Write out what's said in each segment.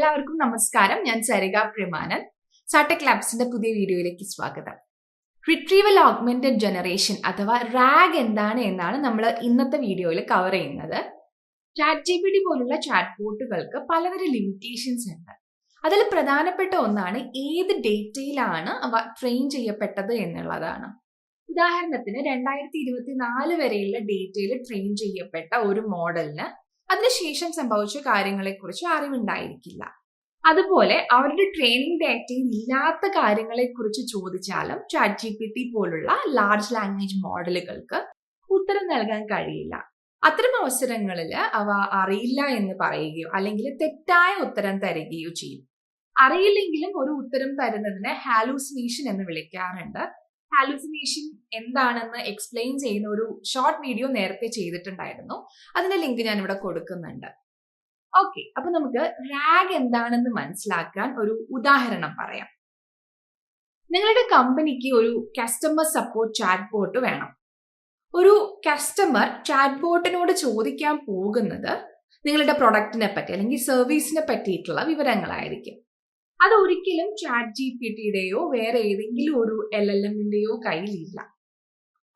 എല്ലാവർക്കും നമസ്കാരം. ഞാൻ സരിക പ്രമാനൻ. സാടെക് ലാബ്സിന്റെ പുതിയ വീഡിയോയിലേക്ക് സ്വാഗതം. റിട്രീവൽ ഓഗ്മെന്റഡ് ജനറേഷൻ അഥവാ റാഗ് എന്താണ് എന്നാണ് നമ്മൾ ഇന്നത്തെ വീഡിയോയിൽ കവർ ചെയ്യുന്നത്. ChatGPT പോലുള്ള ചാറ്റ് ബോട്ടുകൾക്ക് പലതരം ലിമിറ്റേഷൻസ് ഉണ്ട്. അതിൽ പ്രധാനപ്പെട്ട ഒന്നാണ് ഏത് ഡേറ്റയിലാണ് അവ ട്രെയിൻ ചെയ്യപ്പെട്ടത് എന്നുള്ളതാണ്. ഉദാഹരണത്തിന് 2024 വരെയുള്ള ഡേറ്റയിൽ ട്രെയിൻ ചെയ്യപ്പെട്ട ഒരു മോഡലിന് അതിനുശേഷം സംഭവിച്ച കാര്യങ്ങളെക്കുറിച്ച് അറിവുണ്ടായിരിക്കില്ല. അതുപോലെ അവരുടെ ട്രെയിനിങ് ഡേറ്റയിൽ ഇല്ലാത്ത കാര്യങ്ങളെക്കുറിച്ച് ചോദിച്ചാലും ChatGPT പോലുള്ള ലാർജ് ലാംഗ്വേജ് മോഡലുകൾക്ക് ഉത്തരം നൽകാൻ കഴിയില്ല. അത്തരം അവസരങ്ങളിൽ അവ അറിയില്ല എന്ന് പറയുകയോ അല്ലെങ്കിൽ തെറ്റായ ഉത്തരം തരികയോ ചെയ്യും. അറിയില്ലെങ്കിലും ഒരു ഉത്തരം തരുന്നതിനെ ഹാലൂസിനേഷൻ എന്ന് വിളിക്കാറുണ്ട്. ഹാലൂസിനേഷൻ എന്താണെന്ന് എക്സ്പ്ലെയിൻ ചെയ്യുന്ന ഒരു ഷോർട്ട് വീഡിയോ നേരത്തെ ചെയ്തിട്ടുണ്ടായിരുന്നു. അതിന്റെ ലിങ്ക് ഞാൻ ഇവിടെ കൊടുക്കുന്നുണ്ട്. ഓക്കെ, അപ്പൊ നമുക്ക് റാഗ് എന്താണെന്ന് മനസ്സിലാക്കാൻ ഒരു ഉദാഹരണം പറയാം. നിങ്ങളുടെ കമ്പനിക്ക് ഒരു കസ്റ്റമർ സപ്പോർട്ട് ചാറ്റ് ബോട്ട് വേണം. ഒരു കസ്റ്റമർ ചാറ്റ് ബോട്ടിനോട് ചോദിക്കാൻ പോകുന്നത് നിങ്ങളുടെ പ്രൊഡക്റ്റിനെ പറ്റി അല്ലെങ്കിൽ സർവീസിനെ പറ്റിയിട്ടുള്ള വിവരങ്ങളായിരിക്കും. അതൊരിക്കലും ChatGPTയുടെയോ വേറെ ഏതെങ്കിലും ഒരു LLMന്റെയോ കയ്യിലില്ല.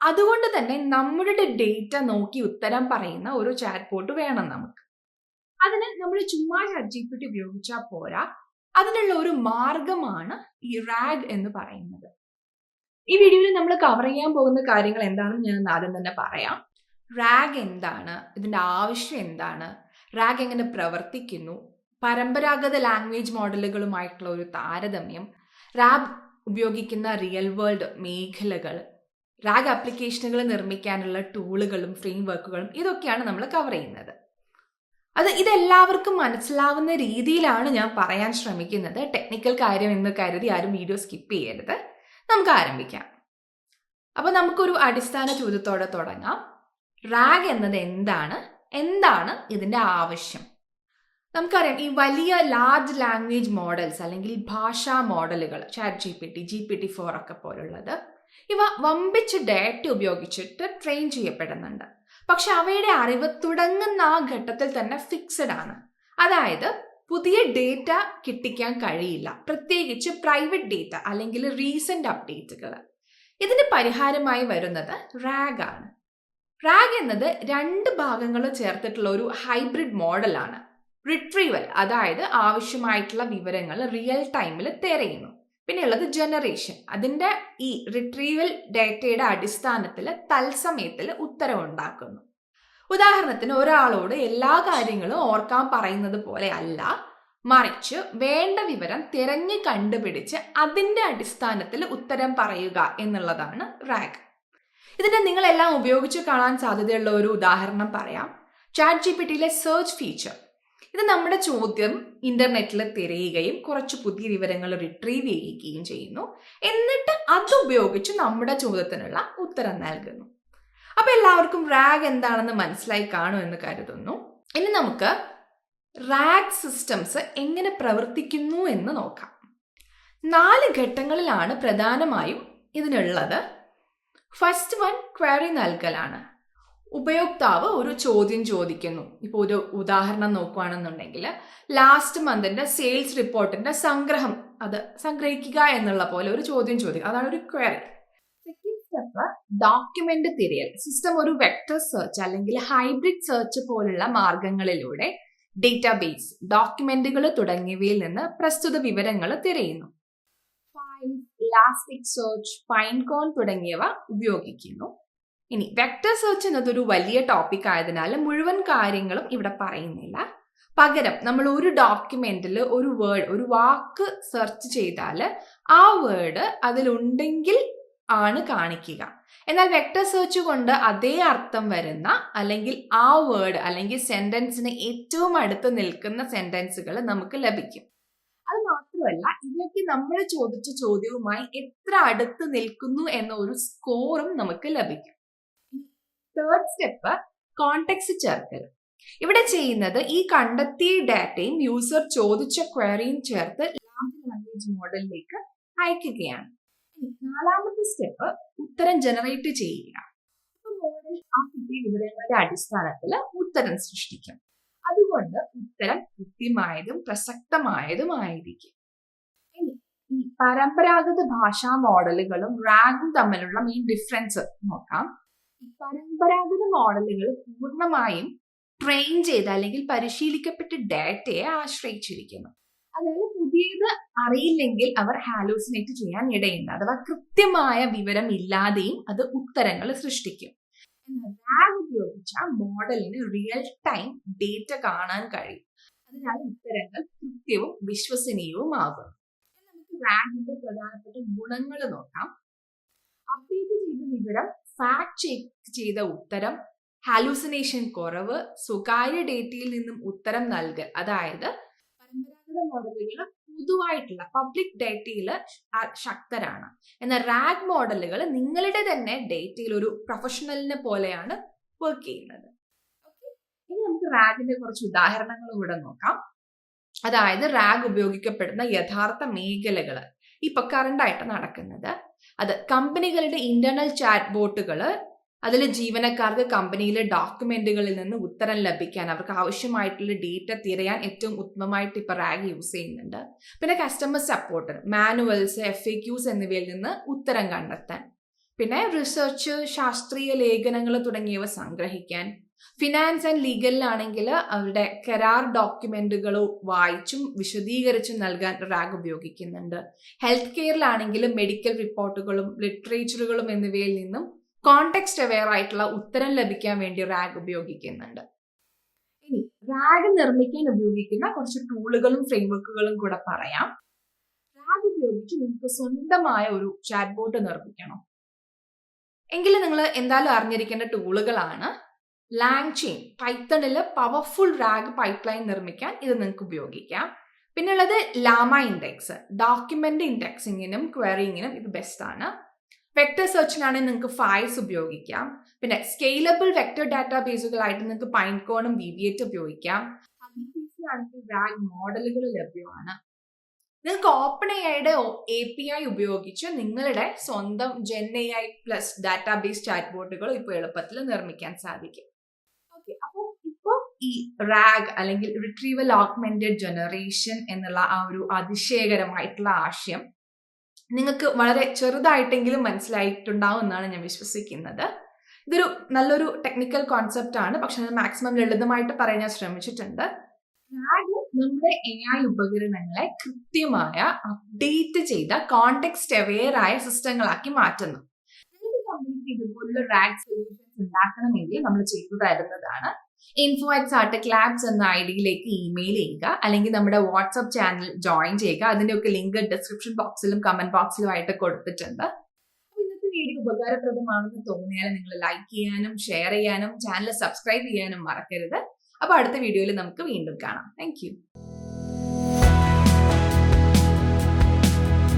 അതുകൊണ്ട് തന്നെ നമ്മുടെ ഡേറ്റ നോക്കി ഉത്തരം പറയുന്ന ഒരു ചാറ്റ് ബോട്ട് വേണം നമുക്ക്. അതിന് നമ്മൾ ചുമ്മാ ChatGPT ഉപയോഗിച്ചാൽ പോരാ, അതിനുള്ള ഒരു മാർഗമാണ് ഈ റാഗ് എന്ന് പറയുന്നത്. ഈ വീഡിയോയിൽ നമ്മൾ കവർ ചെയ്യാൻ പോകുന്ന കാര്യങ്ങൾ എന്താണെന്ന് ഞാൻ ആദ്യം തന്നെ പറയാം. റാഗ് എന്താണ്, ഇതിന്റെ ആവശ്യം എന്താണ്, റാഗ് എങ്ങനെ പ്രവർത്തിക്കുന്നു, പരമ്പരാഗത ലാംഗ്വേജ് മോഡലുകളുമായിട്ടുള്ള ഒരു താരതമ്യം, റാഗ് ഉപയോഗിക്കുന്ന റിയൽ വേൾഡ് മേഖലകൾ, റാഗ് ആപ്ലിക്കേഷനുകൾ നിർമ്മിക്കാനുള്ള ടൂളുകളും ഫ്രെയിംവർക്കുകളും, ഇതൊക്കെയാണ് നമ്മൾ കവർ ചെയ്യുന്നത്. ഇതെല്ലാവർക്കും മനസ്സിലാവുന്ന രീതിയിലാണ് ഞാൻ പറയാൻ ശ്രമിക്കുന്നത്. ടെക്നിക്കൽ കാര്യം എന്ന് കരുതി ആരും വീഡിയോ സ്കിപ്പ് ചെയ്യരുത്. നമുക്ക് ആരംഭിക്കാം. അപ്പൊ നമുക്കൊരു അടിസ്ഥാന ചോദ്യത്തോടെ തുടങ്ങാം. റാഗ് എന്നത് എന്താണ് ഇതിന്റെ ആവശ്യം? നമുക്കറിയാം, ഈ വലിയ ലാർജ് ലാംഗ്വേജ് മോഡൽസ് അല്ലെങ്കിൽ ഭാഷാ മോഡലുകൾ, ChatGPT, GPT-4 ഒക്കെ പോലുള്ളത്, ഇവ വമ്പിച്ച ഡേറ്റ ഉപയോഗിച്ചിട്ട് ട്രെയിൻ ചെയ്യപ്പെടുന്നുണ്ട്. പക്ഷെ അവയുടെ അറിവ് തുടങ്ങുന്ന ആ ഘട്ടത്തിൽ തന്നെ ഫിക്സഡ് ആണ്. അതായത് പുതിയ ഡേറ്റ കിട്ടിക്കാൻ കഴിയില്ല, പ്രത്യേകിച്ച് പ്രൈവറ്റ് ഡേറ്റ അല്ലെങ്കിൽ റീസെന്റ് അപ്ഡേറ്റുകൾ. ഇതിന് പരിഹാരമായി വരുന്നത് റാഗ് ആണ്. റാഗ് എന്നത് 2 ഭാഗങ്ങൾ ചേർത്തിട്ടുള്ള ഒരു ഹൈബ്രിഡ് മോഡലാണ്. റിട്രീവൽ, അതായത് ആവശ്യമായിട്ടുള്ള വിവരങ്ങൾ റിയൽ ടൈമിൽ തിരയുന്നു. പിന്നെ ഉള്ളത് ജനറേഷൻ, അതിന്റെ ഈ റിട്രീവൽ ഡേറ്റയുടെ അടിസ്ഥാനത്തിൽ തത്സമയത്തിൽ ഉത്തരം ഉണ്ടാക്കുന്നു. ഉദാഹരണത്തിന് ഒരാളോട് എല്ലാ കാര്യങ്ങളും ഓർക്കാൻ പറയുന്നത് പോലെ അല്ല, മറിച്ച് വേണ്ട വിവരം തിരഞ്ഞു കണ്ടുപിടിച്ച് അതിന്റെ അടിസ്ഥാനത്തിൽ ഉത്തരം പറയുക എന്നുള്ളതാണ് റാഗ്. ഇതിനെ നിങ്ങളെല്ലാം ഉപയോഗിച്ച് കാണാൻ സാധ്യതയുള്ള ഒരു ഉദാഹരണം പറയാം. ChatGPTയിലെ സെർച്ച് ഫീച്ചർ. ഇത് നമ്മുടെ ചോദ്യം ഇന്റർനെറ്റിൽ തിരയുകയും കുറച്ച് പുതിയ വിവരങ്ങൾ റിട്രീവ് ചെയ്യുകയും ചെയ്യുന്നു. എന്നിട്ട് അതുപയോഗിച്ച് നമ്മുടെ ചോദ്യത്തിനുള്ള ഉത്തരം നൽകുന്നു. അപ്പൊ എല്ലാവർക്കും റാഗ് എന്താണെന്ന് മനസ്സിലായി കാണുമെന്ന് കരുതുന്നു. ഇനി നമുക്ക് റാഗ് സിസ്റ്റംസ് എങ്ങനെ പ്രവർത്തിക്കുന്നു എന്ന് നോക്കാം. 4 ഘട്ടങ്ങളിലാണ് പ്രധാനമായും ഇതിനുള്ളത്. ഫസ്റ്റ് വൺ ക്വയറി നൽകലാണ്. ഉപയോക്താവ് ഒരു ചോദ്യം ചോദിക്കുന്നു. ഇപ്പോൾ ഒരു ഉദാഹരണം നോക്കുകയാണെന്നുണ്ടെങ്കിൽ, ലാസ്റ്റ് മന്തിന്റെ സെയിൽസ് റിപ്പോർട്ടിന്റെ അത് സംഗ്രഹിക്കുക എന്നുള്ള പോലെ ഒരു ചോദ്യം ചോദിക്കുക. അതാണ് ഒരു ക്വയറി. സെക്കൻഡ് സ്റ്റെപ്പ് ഡോക്യുമെന്റ് തിരയൽ. സിസ്റ്റം ഒരു വെക്ടർ സെർച്ച് അല്ലെങ്കിൽ ഹൈബ്രിഡ് സെർച്ച് പോലുള്ള മാർഗങ്ങളിലൂടെ ഡേറ്റാബേസ്, ഡോക്യുമെന്റുകൾ തുടങ്ങിയവയിൽ നിന്ന് പ്രസ്തുത വിവരങ്ങൾ തിരയുന്നു. ഫയൽ, ഇലാസ്റ്റിക് സെർച്ച്, പൈൻകോൺ തുടങ്ങിയവ ഉപയോഗിക്കുന്നു. ഇനി വെക്ടർ സെർച്ച് എന്നതൊരു വലിയ ടോപ്പിക് ആയതിനാൽ മുഴുവൻ കാര്യങ്ങളും ഇവിടെ പറയുന്നില്ല. പകരം നമ്മൾ ഒരു ഡോക്യുമെന്റിൽ ഒരു വാക്ക് സെർച്ച് ചെയ്താൽ ആ വേർഡ് അതിലുണ്ടെങ്കിൽ ആണ് കാണിക്കുക. എന്നാൽ വെക്ടർ സെർച്ച് കൊണ്ട് അതേ അർത്ഥം വരുന്ന അല്ലെങ്കിൽ ആ വേർഡ് അല്ലെങ്കിൽ സെന്റൻസിന് ഏറ്റവും അടുത്ത് നിൽക്കുന്ന സെന്റൻസുകൾ നമുക്ക് ലഭിക്കും. അത് മാത്രമല്ല, ഇവയ്ക്ക് നമ്മൾ ചോദിച്ച ചോദ്യവുമായി എത്ര അടുത്ത് നിൽക്കുന്നു എന്ന ഒരു സ്കോറും നമുക്ക് ലഭിക്കും. തേർഡ് സ്റ്റെപ്പ് കോണ്ടെക്സ്റ്റ് ചേർക്കൽ. ഇവിടെ ചെയ്യുന്നത് ഈ കണ്ടെത്തിയ ഡാറ്റയും യൂസർ ചോദിച്ച ക്വയറിയും ചേർത്ത് ലാർജ് ലാംഗ്വേജ് മോഡലിലേക്ക് അയക്കുകയാണ്. നാലാമത്തെ സ്റ്റെപ്പ് ഉത്തരം ജനറേറ്റ് ചെയ്യുക. മോഡൽ ആ കിട്ടിയ വിവരങ്ങളുടെ അടിസ്ഥാനത്തിൽ ഉത്തരം സൃഷ്ടിക്കും. അതുകൊണ്ട് അതുകൊണ്ട് ഉത്തരം കൃത്യമായതും പ്രസക്തമായതുമായിരിക്കും. ഇനി ഈ പരമ്പരാഗത ഭാഷാ മോഡലുകളും റാഗും തമ്മിലുള്ള മെയിൻ ഡിഫറൻസ് നോക്കാം. ഈ പരമ്പരാഗത മോഡലുകൾ പൂർണ്ണമായും ട്രെയിൻ ചെയ്ത അല്ലെങ്കിൽ പരിശീലിക്കപ്പെട്ട ഡാറ്റയെ ആശ്രയിച്ചിരിക്കുന്നു. അതായത് പുതിയത് അറിയില്ലെങ്കിൽ അവർ ഹാലൂസിനേറ്റ് ചെയ്യാൻ ഇടയുണ്ട്, അഥവാ കൃത്യമായ വിവരം ഇല്ലാതെയും അത് ഉത്തരങ്ങൾ സൃഷ്ടിക്കും. എന്നാൽ റാഗ് ഉപയോഗിച്ച മോഡലിന് റിയൽ ടൈം ഡേറ്റ കാണാൻ കഴിയും. അതിനാൽ ഉത്തരങ്ങൾ കൃത്യവും വിശ്വസനീയവുമാകും. നമുക്ക് റാഗിന്റെ പ്രധാനപ്പെട്ട ഗുണങ്ങൾ നോക്കാം. അപ്ഡേറ്റ് ചെയ്ത വിവരം, ഫാക്ട് ചെക്ക് ചെയ്ത ഉത്തരം, ഹാലൂസിനേഷൻ കുറവ്, സ്വകാര്യ ഡേറ്റയിൽ നിന്നും ഉത്തരം നൽകൽ. അതായത് പരമ്പരാഗത മോഡലുകൾ പൊതുവായിട്ടുള്ള പബ്ലിക് ഡേറ്റയിൽ ശക്തരാണ്. എന്നാൽ റാഗ് മോഡലുകൾ നിങ്ങളുടെ തന്നെ ഡേറ്റയിൽ ഒരു പ്രൊഫഷണലിനെ പോലെയാണ് വർക്ക് ചെയ്യുന്നത്. ഇനി നമുക്ക് റാഗിന്റെ കുറച്ച് ഉദാഹരണങ്ങൾ കൂടെ നോക്കാം. അതായത് റാഗ് ഉപയോഗിക്കപ്പെടുന്ന യഥാർത്ഥ മേഖലകൾ ഇപ്പൊ കറണ്ടായിട്ട് നടക്കുന്നത്, അത് കമ്പനികളുടെ ഇന്റേണൽ ചാറ്റ് ബോട്ടുകള്, അതിൽ ജീവനക്കാർക്ക് കമ്പനിയിലെ ഡോക്യുമെന്റുകളിൽ നിന്ന് ഉത്തരം ലഭിക്കാൻ, അവർക്ക് ആവശ്യമായിട്ടുള്ള ഡേറ്റ തിരയാൻ ഏറ്റവും ഉത്തമമായിട്ട് ഇപ്പൊ റാഗ് യൂസ് ചെയ്യുന്നുണ്ട്. പിന്നെ കസ്റ്റമർ സപ്പോർട്ട്, മാനുവൽസ്, FAQs എന്നിവയിൽ നിന്ന് ഉത്തരം കണ്ടെത്താൻ, പിന്നെ റിസർച്ച്, ശാസ്ത്രീയ ലേഖനങ്ങൾ തുടങ്ങിയവ സംഗ്രഹിക്കാൻ, ഫിനാൻസ് ആൻഡ് ലീഗലിലാണെങ്കിൽ അവരുടെ കരാർ ഡോക്യുമെന്റുകൾ വായിച്ചും വിശദീകരിച്ചും നൽകാൻ റാഗ് ഉപയോഗിക്കുന്നുണ്ട്. ഹെൽത്ത് കെയറിലാണെങ്കിലും മെഡിക്കൽ റിപ്പോർട്ടുകളും ലിറ്ററേച്ചറുകളും എന്നിവയിൽ നിന്നും കോണ്ടെക്സ്റ്റ് അവെയർ ആയിട്ടുള്ള ഉത്തരം ലഭിക്കാൻ വേണ്ടി റാഗ് ഉപയോഗിക്കുന്നുണ്ട്. ഇനി റാഗ് നിർമ്മിക്കാൻ ഉപയോഗിക്കുന്ന കുറച്ച് ടൂളുകളും ഫ്രെയിംവർക്കുകളും കൂടെ പറയാം. റാഗ് ഉപയോഗിച്ച് നിങ്ങൾക്ക് സ്വന്തമായ ഒരു ചാറ്റ് ബോട്ട് നിർമ്മിക്കണം എങ്കിൽ നിങ്ങൾ എന്തായാലും അറിഞ്ഞിരിക്കേണ്ട ടൂളുകളാണ് ലാങ്ചെയിൻ. പൈത്തണിൽ പവർഫുൾ റാഗ് പൈപ്പ്ലൈൻ നിർമ്മിക്കാൻ ഇത് നിങ്ങൾക്ക് ഉപയോഗിക്കാം. പിന്നെ ഉള്ളത് ലാമ ഇൻഡെക്സ്, ഡോക്യുമെന്റ് ഇൻഡെക്സിങ്ങിനും ക്വയറിങ്ങിനും ഇത് ബെസ്റ്റ് ആണ്. വെക്ടർ സെർച്ചിനാണെങ്കിൽ നിങ്ങൾക്ക് ഫയൽസ് ഉപയോഗിക്കാം. പിന്നെ സ്കെയിലബിൾ വെക്ടർ ഡാറ്റാബേസുകളായിട്ട് നിങ്ങൾക്ക് പൈൻകോണും VB8 ഉപയോഗിക്കാം. ആണെങ്കിൽ റാഗ് മോഡലുകൾ ലഭ്യമാണ്. നിങ്ങൾക്ക് OpenAIയുടെ API ഉപയോഗിച്ച് നിങ്ങളുടെ സ്വന്തം GenAI പ്ലസ് ഡാറ്റാബേസ് ചാറ്റ് ബോട്ടുകൾ ഇപ്പോൾ എളുപ്പത്തിൽ നിർമ്മിക്കാൻ സാധിക്കും. ഓക്കെ, അപ്പോൾ ഇപ്പോൾ ഈ റാഗ് അല്ലെങ്കിൽ റിട്രീവൽ ഓഗ്മെന്റഡ് ജനറേഷൻ എന്നുള്ള ആ ഒരു അതിശയകരമായിട്ടുള്ള ആശയം നിങ്ങൾക്ക് വളരെ ചെറുതായിട്ടെങ്കിലും മനസ്സിലായിട്ടുണ്ടാവും എന്നാണ് ഞാൻ വിശ്വസിക്കുന്നത്. ഇതൊരു നല്ലൊരു ടെക്നിക്കൽ കോൺസെപ്റ്റ് ആണ്, പക്ഷെ അത് മാക്സിമം ലളിതമായിട്ട് പറയാൻ ഞാൻ ശ്രമിച്ചിട്ടുണ്ട്. റാഗ് നമ്മുടെ AI ഉപകരണങ്ങളെ കൃത്യമായ അപ്ഡേറ്റ് ചെയ്ത കോണ്ടെക്സ്റ്റ് അവെയർ ആയ സിസ്റ്റങ്ങളാക്കി മാറ്റുന്നു. നിങ്ങളുടെ കമ്പനിക്ക് ഇതുപോലുള്ള റാഗ് സൊല്യൂഷൻസ് ഉണ്ടാക്കണമെങ്കിൽ നമ്മൾ ചെയ്തു തരുന്നതാണ്. info@sarteclabs എന്ന ഐഡിയിലേക്ക് ഇമെയിൽ ചെയ്യുക, അല്ലെങ്കിൽ നമ്മുടെ വാട്സ്ആപ്പ് ചാനൽ ജോയിൻ ചെയ്യുക. അതിൻ്റെയൊക്കെ ലിങ്ക് ഡിസ്ക്രിപ്ഷൻ ബോക്സിലും കമന്റ് ബോക്സിലും ആയിട്ട് കൊടുത്തിട്ടുണ്ട്. അപ്പോൾ ഇന്നത്തെ വീഡിയോ ഉപകാരപ്രദമാണെന്ന് തോന്നിയാൽ നിങ്ങൾ ലൈക്ക് ചെയ്യാനും ഷെയർ ചെയ്യാനും ചാനൽ സബ്സ്ക്രൈബ് ചെയ്യാനും മറക്കരുത്. അപ്പോൾ അടുത്ത വീഡിയോയിൽ നമുക്ക് വീണ്ടും കാണാം. താങ്ക്